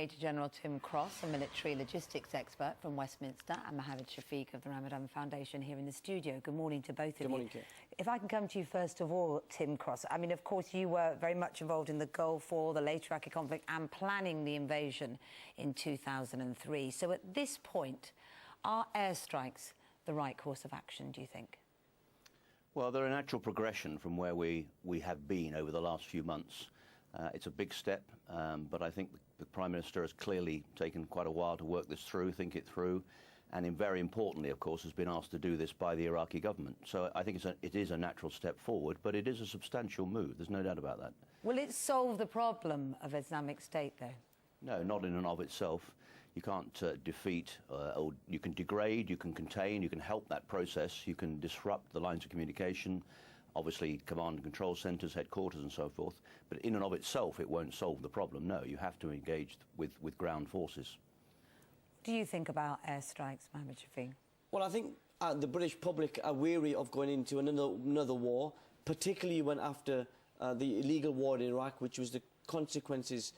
Major General Tim Cross, a military logistics expert from Westminster, and Mohammed Shafiq of the Ramadan Foundation here in the studio. Good morning to both of you. Good morning, Kate. If I can come to you first of all, Tim Cross. I mean, of course, you were very much involved in the Gulf War, the later Iraqi conflict, and planning the invasion in 2003. So at this point, are airstrikes the right course of action, do you think? Well, they're a natural progression from where we have been over the last few months. It's a big step, but I think the Prime Minister has clearly taken quite a while to work this through, think it through, and very importantly, of course, has been asked to do this by the Iraqi government. So I think it is a natural step forward, but it is a substantial move. There's no doubt about that. Will it solve the problem of Islamic State, though? No, not in and of itself. You can't defeat, or you can degrade, you can contain, you can help that process, you can disrupt the lines of communication, obviously command and control centres, headquarters and so forth, but in and of itself it won't solve the problem. No, you have to engage with ground forces. What do you think about airstrikes, Mohammed Shafiq? Well, I think the British public are weary of going into another war, particularly when after the illegal war in Iraq, which was the consequences,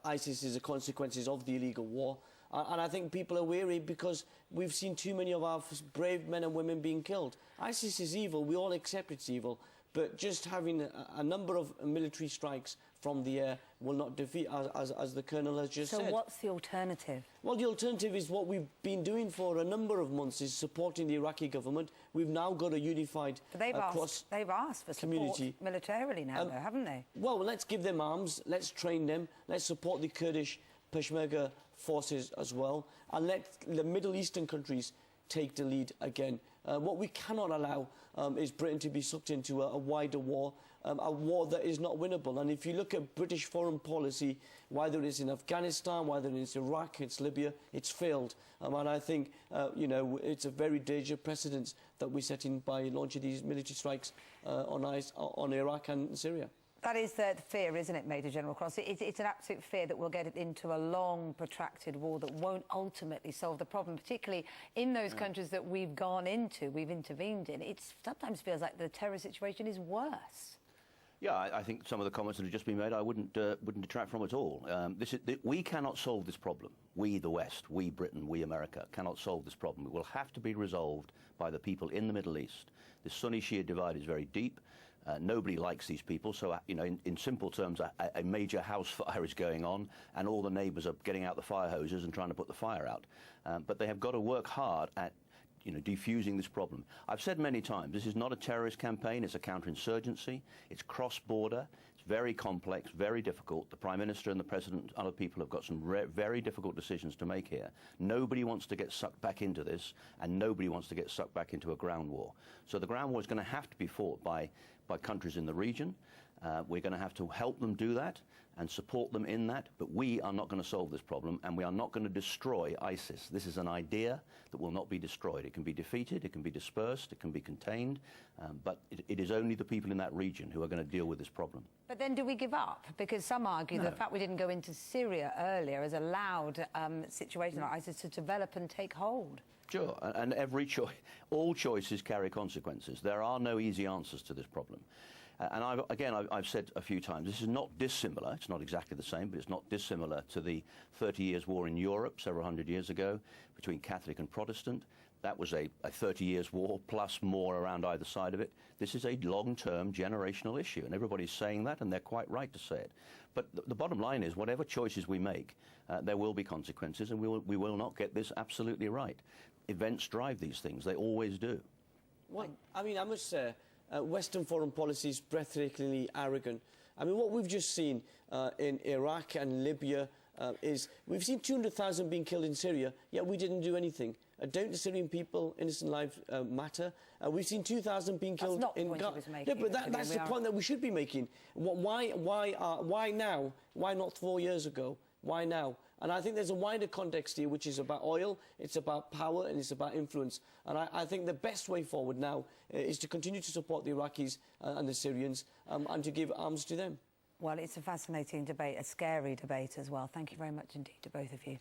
ISIS is the consequences of the illegal war. And I think people are weary because we've seen too many of our brave men and women being killed. ISIS is evil, we all accept it's evil, but just having a number of military strikes from the air will not defeat, as the Colonel has just said. So what's the alternative? Well, the alternative is what we've been doing for a number of months, is supporting the Iraqi government. We've now got a unified they've asked for support militarily now, though, haven't they? Well, let's give them arms, let's train them, let's support the Kurdish Peshmerga forces as well, and let the Middle Eastern countries take the lead again. What we cannot allow is Britain to be sucked into a wider war, a war that is not winnable. And if you look at British foreign policy, whether it's in Afghanistan, whether it's Iraq, it's Libya, it's failed. And I think, you know, it's a very dangerous precedent that we're setting by launching these military strikes on Iraq and Syria. That is the fear, isn't it, Major General Cross? It's an absolute fear that we'll get it into a long, protracted war that won't ultimately solve the problem, particularly in those countries that we've gone into, we've intervened in. It sometimes feels like the terror situation is worse. Yeah, I think some of the comments that have just been made I wouldn't detract from at all. We cannot solve this problem. We, the West, we, Britain, we, America, cannot solve this problem. It will have to be resolved by the people in the Middle East. The Sunni-Shia divide is very deep. Nobody likes these people, so, you know, in simple terms, a major house fire is going on, and all the neighbours are getting out the fire hoses and trying to put the fire out. But they have got to work hard at, you know, defusing this problem. I've said many times, this is not a terrorist campaign, it's a counterinsurgency, it's cross-border, it's very complex, very difficult. The Prime Minister and the President and other people have got some very difficult decisions to make here. Nobody wants to get sucked back into this, and nobody wants to get sucked back into a ground war. So the ground war is going to have to be fought by countries in the region. We're going to have to help them do that and support them in that, but we are not going to solve this problem, and we are not going to destroy ISIS. This is an idea that will not be destroyed. It can be defeated, it can be dispersed, it can be contained, but it is only the people in that region who are going to deal with this problem. But then do we give up? Because some argue the fact we didn't go into Syria earlier has allowed situations like ISIS to develop and take hold. Sure, and all choices carry consequences. There are no easy answers to this problem. And I've said a few times, this is not dissimilar, it's not exactly the same, but it's not dissimilar to the 30 Years' War in Europe several hundred years ago between Catholic and Protestant. That was a 30 Years' War, plus more around either side of it. This is a long-term generational issue, and everybody's saying that, and they're quite right to say it. But the bottom line is, whatever choices we make, there will be consequences, and we will not get this absolutely right. Events drive these things, they always do. Well, I mean, I must say, Western foreign policy is breathtakingly arrogant. I mean, what we've just seen in Iraq and Libya is we've seen 200,000 being killed in Syria, yet we didn't do anything. Don't the Syrian people, innocent lives matter? We've seen 2,000 being killed in Gaza. No, but that's the point that we should be making. Why now? Why not 4 years ago? Why now? And I think there's a wider context here, which is about oil, it's about power, and it's about influence. And I think the best way forward now is to continue to support the Iraqis and the Syrians and to give arms to them. Well, it's a fascinating debate, a scary debate as well. Thank you very much indeed to both of you.